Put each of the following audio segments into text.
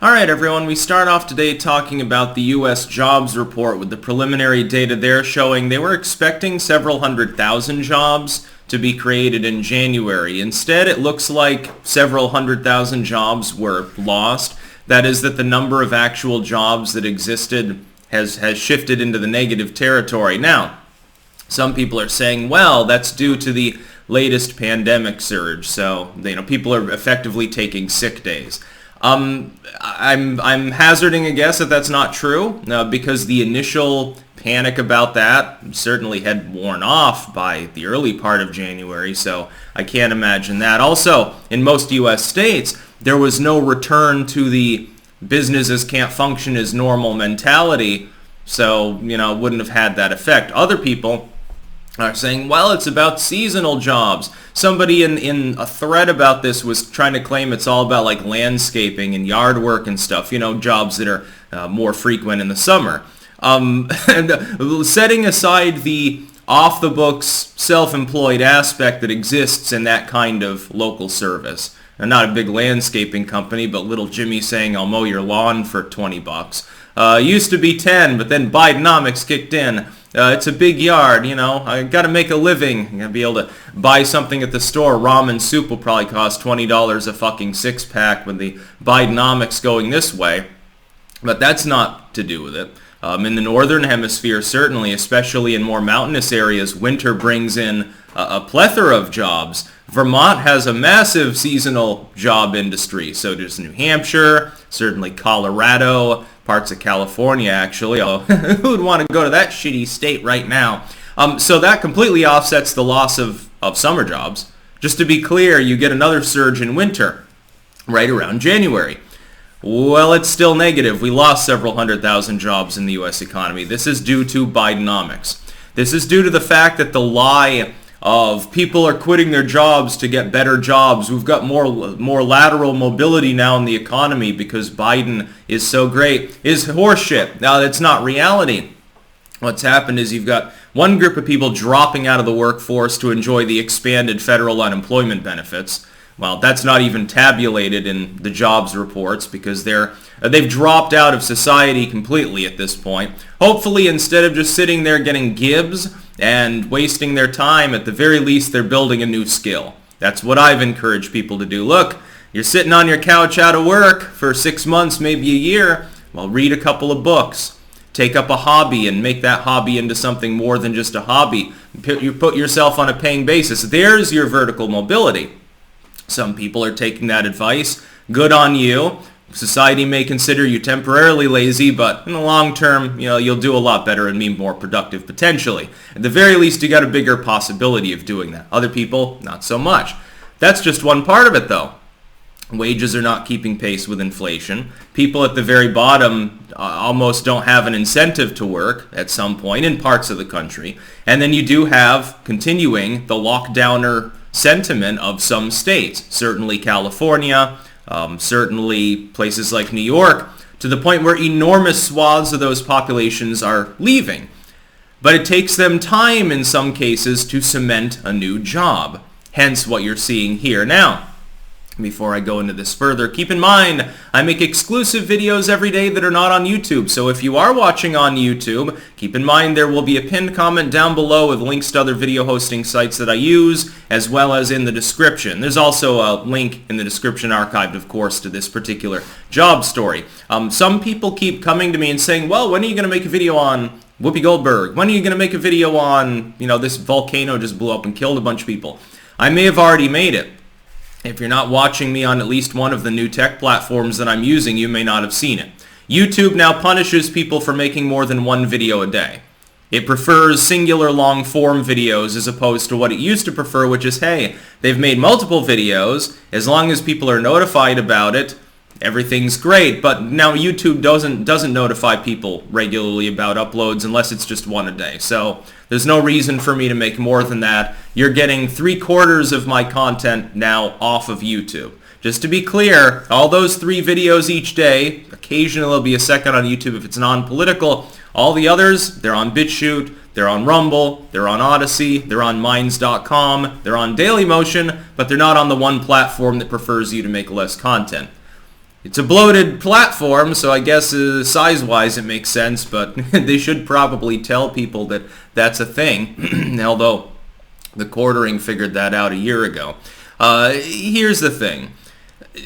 Alright everyone, we start off today talking about the U.S. jobs report with the preliminary data there showing they were expecting several 100,000 jobs to be created in January. Instead, it looks like several 100,000 jobs were lost. That is that the number of actual jobs that existed has shifted into the negative territory. Now, some people are saying, well, that's due to the latest pandemic surge. So, people are effectively taking sick days. I'm hazarding a guess that that's not true because the initial panic about that certainly had worn off by the early part of January, so I can't imagine that. Also, in most U.S. states, there was no return to the businesses can't function as normal mentality, so, wouldn't have had that effect. Other people are saying, well, it's about seasonal jobs. Somebody in a thread about this was trying to claim it's all about like landscaping and yard work and stuff, jobs that are more frequent in the summer. And setting aside the off-the-books self-employed aspect that exists in that kind of local service. And not a big landscaping company, but little Jimmy saying, I'll mow your lawn for $20. Used to be 10, but then Bidenomics kicked in. It's a big yard, I got to make a living. I got to be able to buy something at the store. Ramen soup will probably cost $20 a fucking six-pack with the Bidenomics going this way. But that's not to do with it. In the northern hemisphere, certainly, especially in more mountainous areas, winter brings in a plethora of jobs. Vermont has a massive seasonal job industry. So does New Hampshire, certainly Colorado, parts of California, actually. Who would want to go to that shitty state right now? So that completely offsets the loss of summer jobs. Just to be clear, you get another surge in winter right around January. Well, it's still negative. We lost several 100,000 jobs in the U.S. economy. This is due to Bidenomics. This is due to the fact that the lie of people are quitting their jobs to get better jobs. We've got more lateral mobility now in the economy because Biden is so great is horseshit. Now, that's not reality. What's happened is you've got one group of people dropping out of the workforce to enjoy the expanded federal unemployment benefits. Well, that's not even tabulated in the jobs reports because they've dropped out of society completely at this point. Hopefully, instead of just sitting there getting gibs and wasting their time, at the very least, they're building a new skill. That's what I've encouraged people to do. Look, you're sitting on your couch out of work for 6 months, maybe a year. Well, read a couple of books. Take up a hobby and make that hobby into something more than just a hobby. You put yourself on a paying basis. There's your vertical mobility. Some people are taking that advice. Good on you. Society may consider you temporarily lazy, but in the long term, you'll do a lot better and be more productive potentially. At the very least, you got a bigger possibility of doing that. Other people, not so much. That's just one part of it, though. Wages are not keeping pace with inflation. People at the very bottom almost don't have an incentive to work at some point in parts of the country. And then you do have, continuing, the lockdowner sentiment of some states, certainly California, certainly places like New York, to the point where enormous swaths of those populations are leaving. But it takes them time in some cases to cement a new job, hence what you're seeing here. Now, before I go into this further, keep in mind, I make exclusive videos every day that are not on YouTube. So if you are watching on YouTube, keep in mind there will be a pinned comment down below with links to other video hosting sites that I use, as well as in the description. There's also a link in the description archived, of course, to this particular job story. Some people keep coming to me and saying, well, when are you going to make a video on Whoopi Goldberg? When are you going to make a video on, this volcano just blew up and killed a bunch of people? I may have already made it. If you're not watching me on at least one of the new tech platforms that I'm using, you may not have seen it. YouTube now punishes people for making more than one video a day. It prefers singular long-form videos as opposed to what it used to prefer, which is, hey, they've made multiple videos. As long as people are notified about it, everything's great. But now YouTube doesn't notify people regularly about uploads unless it's just one a day. So there's no reason for me to make more than that. You're getting 3/4 of my content now off of YouTube. Just to be clear, all those 3 videos each day, occasionally there'll be a second on YouTube if it's non-political. All the others, they're on BitChute, they're on Rumble, they're on Odyssey, they're on Minds.com, they're on Dailymotion, but they're not on the one platform that prefers you to make less content. It's a bloated platform, so I guess size-wise it makes sense, but they should probably tell people that that's a thing, although the quartering figured that out a year ago. Here's the thing.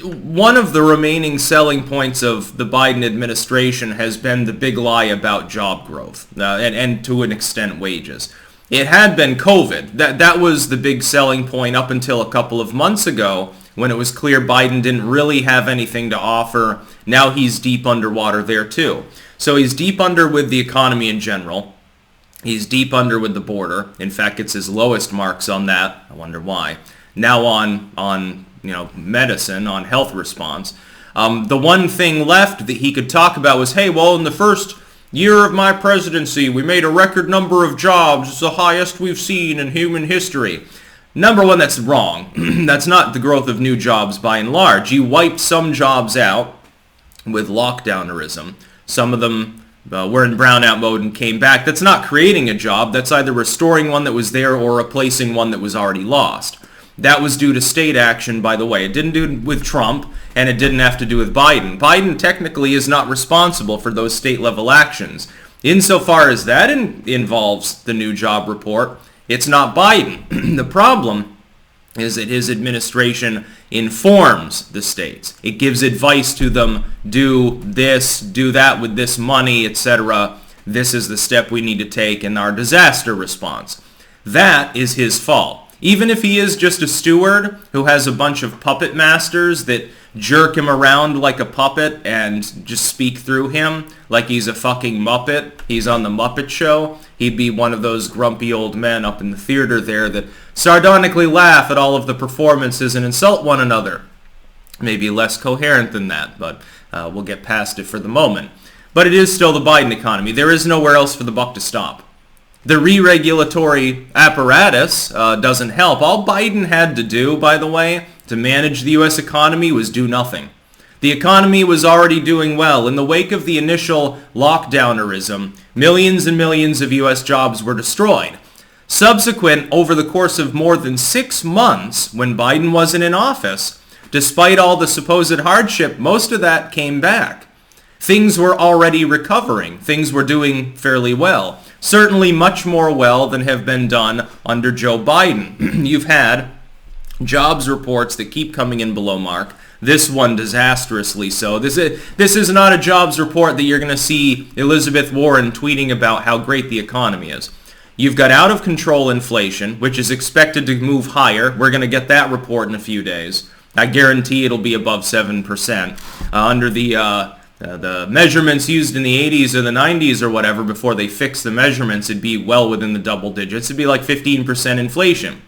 One of the remaining selling points of the Biden administration has been the big lie about job growth, and to an extent wages. It had been COVID. That was the big selling point up until a couple of months ago, when it was clear Biden didn't really have anything to offer. Now he's deep underwater there too. So he's deep under with the economy in general. He's deep under with the border. In fact, it's his lowest marks on that. I wonder why. Now on medicine, on health response. The one thing left that he could talk about was, hey, well, in the first year of my presidency, we made a record number of jobs. It's the highest we've seen in human history. Number one, that's wrong. That's not the growth of new jobs by and large. You wiped some jobs out with lockdownerism. Some of them were in brownout mode and came back. That's not creating a job. That's either restoring one that was there or replacing one that was already lost. That was due to state action, by the way. It didn't do it with Trump, and it didn't have to do with Biden. Biden technically is not responsible for those state-level actions. Insofar as that involves the new job report, it's not Biden. The problem is that his administration informs the states. It gives advice to them, do this, do that with this money, etc. This is the step we need to take in our disaster response. That is his fault. Even if he is just a steward who has a bunch of puppet masters that jerk him around like a puppet and just speak through him like he's a fucking Muppet, he's on the Muppet Show, he'd be one of those grumpy old men up in the theater there that sardonically laugh at all of the performances and insult one another. Maybe less coherent than that, but we'll get past it for the moment. But it is still the Biden economy. There is nowhere else for the buck to stop. The re-regulatory apparatus doesn't help. All Biden had to do, by the way, to manage the U.S. economy was do nothing. The economy was already doing well. In the wake of the initial lockdownerism, millions and millions of U.S. jobs were destroyed. Subsequent, over the course of more than 6 months, when Biden wasn't in office, despite all the supposed hardship, most of that came back. Things were already recovering. Things were doing fairly well. Certainly much more well than have been done under Joe Biden. You've had jobs reports that keep coming in below mark. This one disastrously so. This is not a jobs report that you're going to see Elizabeth Warren tweeting about how great the economy is. You've got out of control inflation, which is expected to move higher. We're going to get that report in a few days. I guarantee it'll be above 7%. Under the measurements used in the 80s or the 90s or whatever, before they fixed the measurements, it'd be well within the double digits. It'd be like 15% inflation.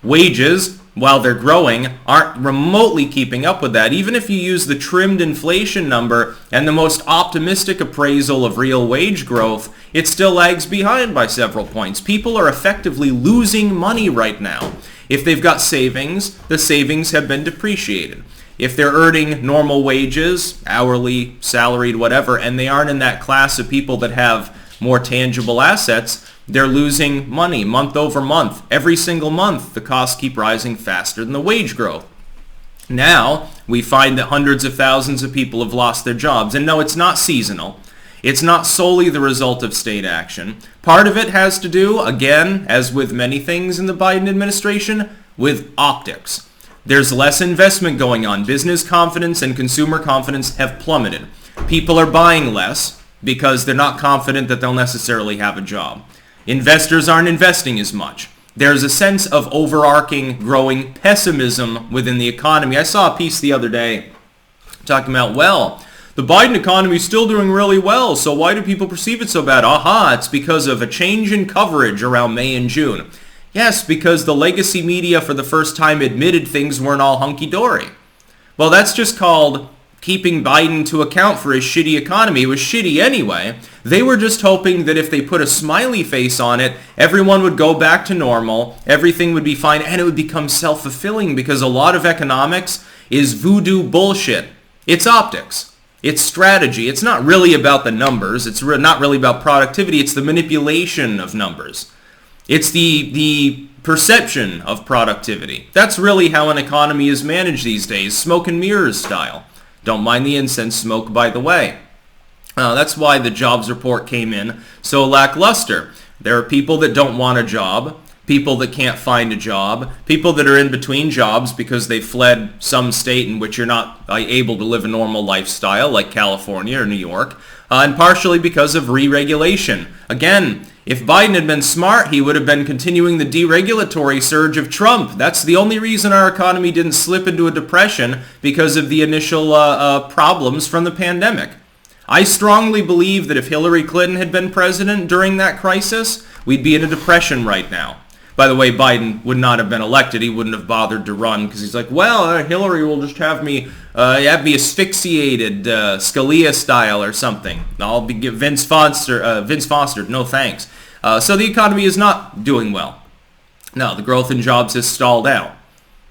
Wages, while they're growing, aren't remotely keeping up with that. Even if you use the trimmed inflation number and the most optimistic appraisal of real wage growth, it still lags behind by several points. People are effectively losing money right now. If they've got savings, the savings have been depreciated. If they're earning normal wages, hourly, salaried, whatever, and they aren't in that class of people that have more tangible assets, they're losing money month over month. Every single month, the costs keep rising faster than the wage growth. Now, we find that hundreds of thousands of people have lost their jobs. And no, it's not seasonal. It's not solely the result of state action. Part of it has to do, again, as with many things in the Biden administration, with optics. There's less investment going on. Business confidence and consumer confidence have plummeted. People are buying less because they're not confident that they'll necessarily have a job. Investors aren't investing as much. There's a sense of overarching, growing pessimism within the economy. I saw a piece the other day talking about, well, the Biden economy is still doing really well, so why do people perceive it so bad? Aha, it's because of a change in coverage around May and June. Yes, because the legacy media for the first time admitted things weren't all hunky-dory. Well, that's just called keeping Biden to account for his shitty economy. It was shitty anyway. They were just hoping that if they put a smiley face on it, everyone would go back to normal, everything would be fine, and it would become self-fulfilling, because a lot of economics is voodoo bullshit. It's optics. It's strategy. It's not really about the numbers. It's not really about productivity. It's the manipulation of numbers. It's the perception of productivity. That's really how an economy is managed these days, smoke and mirrors style. Don't mind the incense smoke, by the way. That's why the jobs report came in so lackluster. There are people that don't want a job, people that can't find a job, people that are in between jobs because they fled some state in which you're not able to live a normal lifestyle, like California or New York, and partially because of re-regulation. Again, if Biden had been smart, he would have been continuing the deregulatory surge of Trump. That's the only reason our economy didn't slip into a depression, because of the initial problems from the pandemic. I strongly believe that if Hillary Clinton had been president during that crisis, we'd be in a depression right now. By the way, Biden would not have been elected. He wouldn't have bothered to run because he's like, well, Hillary will just have me asphyxiated, Scalia style or something. I'll be Vince Foster. No thanks. So the economy is not doing well. No, the growth in jobs has stalled out.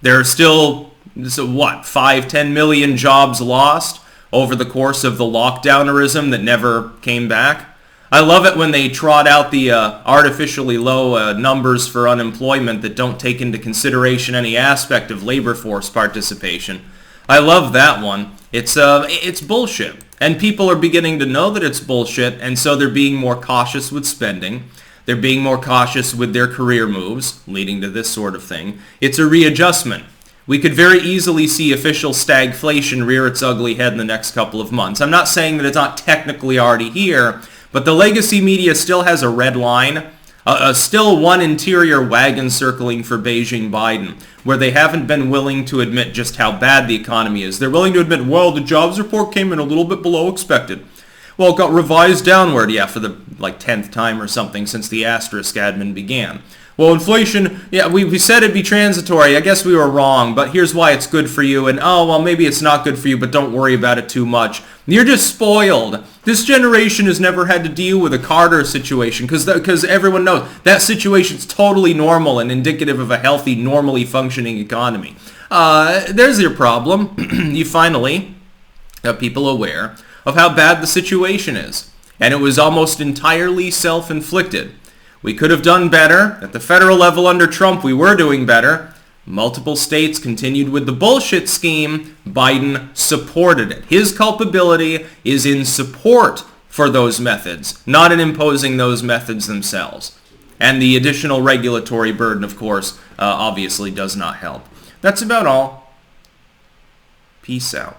There are still, 5-10 million jobs lost over the course of the lockdownerism that never came back. I love it when they trot out the artificially low numbers for unemployment that don't take into consideration any aspect of labor force participation. I love that one. It's bullshit. And people are beginning to know that it's bullshit, and so they're being more cautious with spending. They're being more cautious with their career moves, leading to this sort of thing. It's a readjustment. We could very easily see official stagflation rear its ugly head in the next couple of months. I'm not saying that it's not technically already here, but the legacy media still has a red line, still one interior wagon circling for Beijing Biden, where they haven't been willing to admit just how bad the economy is. They're willing to admit, well, the jobs report came in a little bit below expected. Well, it got revised downward, for the 10th time or something since the asterisk admin began. Well, inflation, we said it'd be transitory. I guess we were wrong, but here's why it's good for you. And, maybe it's not good for you, but don't worry about it too much. You're just spoiled. This generation has never had to deal with a Carter situation because everyone knows that situation's totally normal and indicative of a healthy, normally functioning economy. There's your problem. You finally have people aware of how bad the situation is. And it was almost entirely self-inflicted. We could have done better. At the federal level under Trump, we were doing better. Multiple states continued with the bullshit scheme. Biden supported it. His culpability is in support for those methods, not in imposing those methods themselves. And the additional regulatory burden, of course, obviously does not help. That's about all. Peace out.